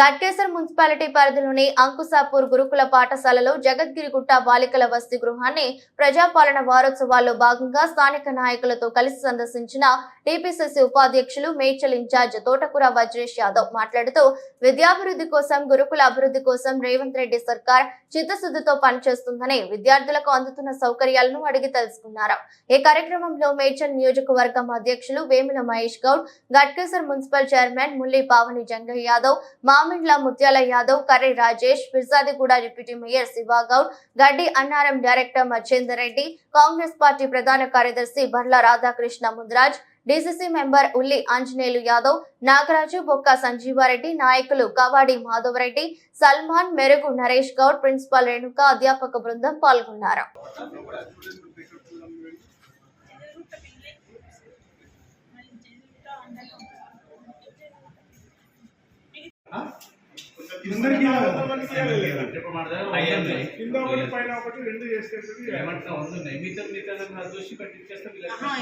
Ghatkesar municipality పరిధిలోని అంకుసాపూర్ గురుకుల పాఠశాలలో జగద్గిరిగుట్ట బాలికల వసతి గృహాన్ని ప్రజాపాలన వారోత్సవాల్లో భాగంగా స్థానిక నాయకులతో కలిసి సందర్శించిన టీపీసీసీ ఉపాధ్యక్షులు మేడ్చల్ ఇన్ఛార్జ్ తోటకూర వజ్రేష్ యాదవ్ మాట్లాడుతూ విద్యాభివృద్ధి కోసం గురుకుల అభివృద్ధి కోసం రేవంత్ రెడ్డి సర్కార్ చిత్తశుద్ధితో పనిచేస్తుందని విద్యార్థులకు అందుతున్న సౌకర్యాలను అడిగి తెలుసుకున్నారు. ఈ కార్యక్రమంలో మేడ్చల్ నియోజకవర్గం అధ్యక్షులు Vemula Mahesh Goud, Ghatkesar municipal chairman Mulli Pavani Jangaiah Yadav, Mamindla Muthyala Yadav, Karri Rajesh, Peerzadiguda deputy mayor Shivagoud, Gaddi Annaram director Machender Reddy, Congress party ప్రధాన కార్యదర్శి బర్ల రాధాకృష్ణ ముద్రాజ్, డీసీసీ మెంబర్ ఉల్లి ఆంజనేయులు యాదవ్, నాగరాజు, బొక్క సంజీవారెడ్డి, నాయకులు కవాడి మాధవరెడ్డి, సల్మాన్, మెరుగు నరేష్ గౌడ్, ప్రిన్సిపల్ రేణుక, అధ్యాపక బృందం పాల్గొన్నారు.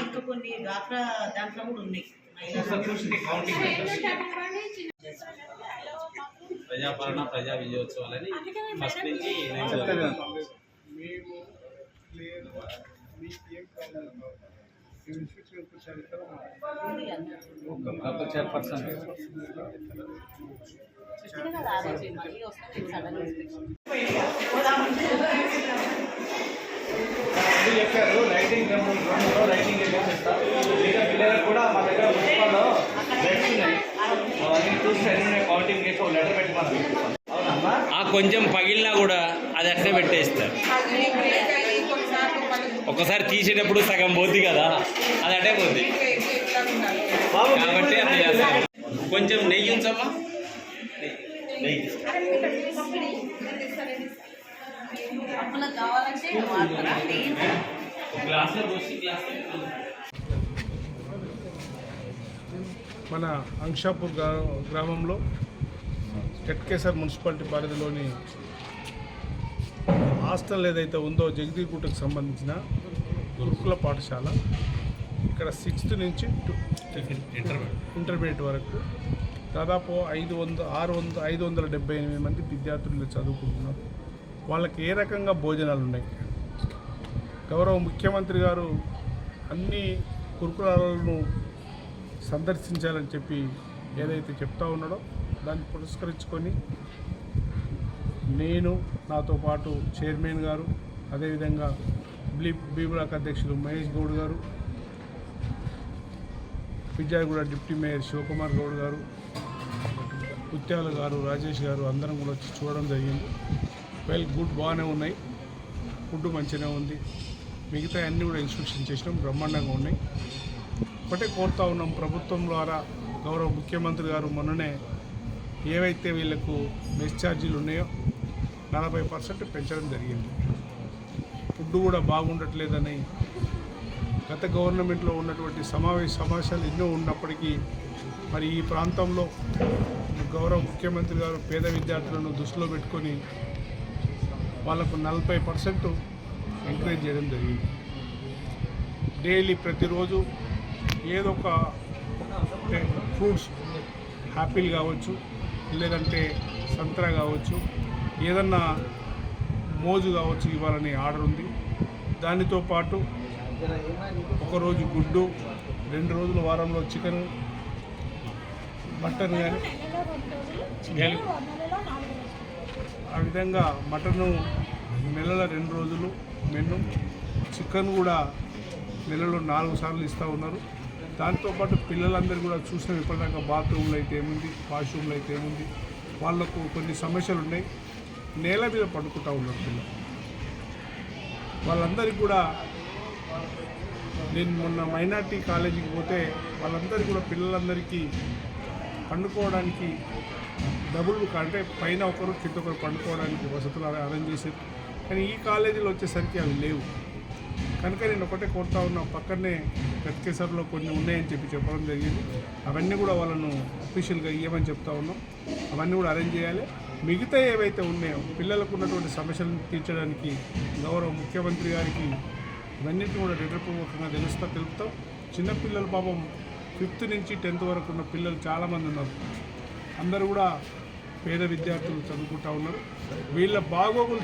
ఇంకా కొన్ని దాంట్లో కూడా ఉన్నాయి. ప్రజాపాలన ప్రజా విజయోత్సవాలని ఫస్ట్ నుంచి చైర్పర్సన్ చెప్పారు. రైటింగ్ రైటింగ్ పిల్లలకు కూడా మా దగ్గర పుస్తకాల్లో కౌంటింగ్ చేసి లెటర్ పెట్టుకున్నాను. కొంచెం పగిలినా కూడా అది అట్లే పెట్టేస్తారు. ఒకసారి తీసేటప్పుడు సగం పోద్ది కదా, అది అట్టే పోద్ది. కాబట్టి అది చేస్తారు. కొంచెం నెయ్యి ఉంచమ్మా, నెయ్యి గ్లాస్లో పోసి మన అంకుసాపూర్ గ్రామంలో గట్కేసర్ మున్సిపాలిటీ పరిధిలోని హాస్టల్ ఏదైతే ఉందో జగదీగుట్టకు సంబంధించిన గురుకుల పాఠశాల, ఇక్కడ 6th నుంచి ఇంటర్మీడియట్ వరకు దాదాపు 578 మంది విద్యార్థులు చదువుకుంటున్నారు. వాళ్ళకి ఏ రకంగా భోజనాలు ఉన్నాయి? గౌరవ ముఖ్యమంత్రి గారు అన్ని గురుకులాలను సందర్శించాలని చెప్పి ఏదైతే చెప్తా ఉన్నాడో దాన్ని పురస్కరించుకొని నేను, నాతో పాటు చైర్మన్ గారు, అదేవిధంగా బి బ్లాక్ అధ్యక్షులు మహేష్ గౌడ్ గారు, ఫిర్జాదిగూడ డిప్యూటీ మేయర్ శివకుమార్ గౌడ్ గారు, ముత్యాల గారు, రాజేష్ గారు అందరం కూడా వచ్చి చూడడం జరిగింది. గుడ్, బాగానే ఉన్నాయి, ఫుడ్ మంచిగానే ఉంది, మిగతా అన్నీ కూడా ఇన్స్ట్రక్షన్ చేసినాం, బ్రహ్మాండంగా ఉన్నాయి. ఒకటే కోరుతా ఉన్నాం, ప్రభుత్వం ద్వారా గౌరవ ముఖ్యమంత్రి గారు మొన్ననే ఏవైతే వీళ్ళకు మెస్ ఛార్జీలు ఉన్నాయో 40% పెంచడం జరిగింది. ఫుడ్ కూడా బాగుండట్లేదని గత గవర్నమెంట్లో ఉన్నటువంటి సమస్యలు ఎన్నో ఉన్నప్పటికీ మరి ఈ ప్రాంతంలో గౌరవ ముఖ్యమంత్రి గారు పేద విద్యార్థులను దృష్టిలో పెట్టుకొని వాళ్ళకు 40% ఎంకరేజ్ చేయడం జరిగింది. డైలీ ప్రతిరోజు ఏదో ఒక ఫ్రూట్స్, యాపిల్ కావచ్చు, లేదంటే సంతరా కావచ్చు, ఏదన్నా మోజు కావచ్చు ఇవ్వాలని ఆర్డర్ ఉంది. దానితో పాటు ఒకరోజు గుడ్డు, 2 రోజులు వారంలో చికెన్, మటన్ కానీ ఆ విధంగా మటను నెలలో 2 రోజులు మెను, చికెన్ కూడా నెలలో 4 సార్లు ఇస్తూ ఉన్నారు. దాంతోపాటు పిల్లలందరూ కూడా చూసిన ఇప్పటిదాకా బాత్రూమ్లో అయితే ఏముంది, వాష్రూమ్లో అయితే ఏముంది, వాళ్ళకు కొన్ని సమస్యలు ఉన్నాయి. నేల మీద పడుకుంటూ ఉన్నారు పిల్లలు. వాళ్ళందరికీ కూడా నేను మొన్న మైనార్టీ కాలేజీకి పోతే వాళ్ళందరికీ కూడా పిల్లలందరికీ పండుకోవడానికి డబుల్ అంటే పైన ఒకరు కింద ఒకరు పండుకోవడానికి వసతులు అరేంజ్ చేశారు. కానీ ఈ కాలేజీలో వచ్చేసరికి అవి లేవు. కనుక నేను ఒకటే కోరుతా ఉన్నా, పక్కనే గట్కేసర్లో కొన్ని ఉన్నాయని చెప్పడం జరిగింది. అవన్నీ కూడా వాళ్ళను అఫీషియల్గా ఇవ్వమని చెప్తా ఉన్నాం. అవన్నీ కూడా అరేంజ్ చేయాలి. మిగతా ఏవైతే ఉన్నాయో పిల్లలకు ఉన్నటువంటి సమస్యలను తీర్చడానికి గౌరవ ముఖ్యమంత్రి గారికి ఇవన్నింటినీ కూడా లెటర్పూర్వకంగా తెలుపుతాం. చిన్నపిల్లలు పాపం 5th నుంచి 10th వరకు ఉన్న పిల్లలు చాలామంది ఉన్నారు. అందరూ కూడా పేద విద్యార్థులు చదువుకుంటా ఉన్నారు. వీళ్ళ బాగోగులు